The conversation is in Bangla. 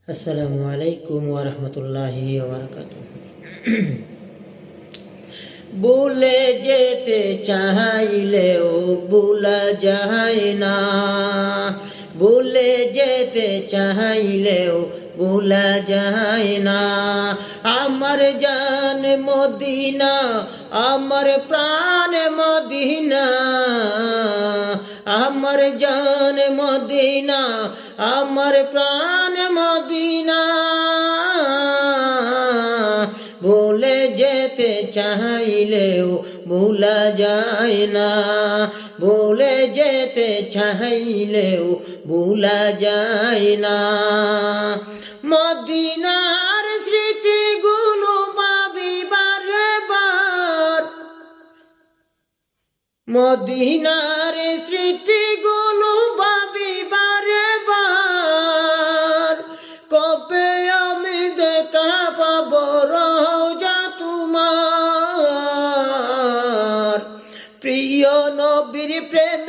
আসসালামু আলাইকুম ওয়া রাহমাতুল্লাহি ওয়া বারাকাতুহু। ভুলে যেতে চাইলেও ভুলা যায় না, ভুলে যেতে চাইলেও ভুলা যায় না। আমার জান মদিনা, আমার প্রাণ মদিনা, আমার জান মদিনা, আমার প্রাণ মদিনা। ভুলে যেতে চাইলেও ভুলা যায় না, ভুলে যেতে চাইলেও ভুলা যায় না। মদিনার স্মৃতিগুলো ভাবিবার বার, মদিনার স্মৃতিগুলো ভাবিবার বার। কবে আমি দেখা পাব রওজা তোমার, প্রিয় নবীর প্রেমে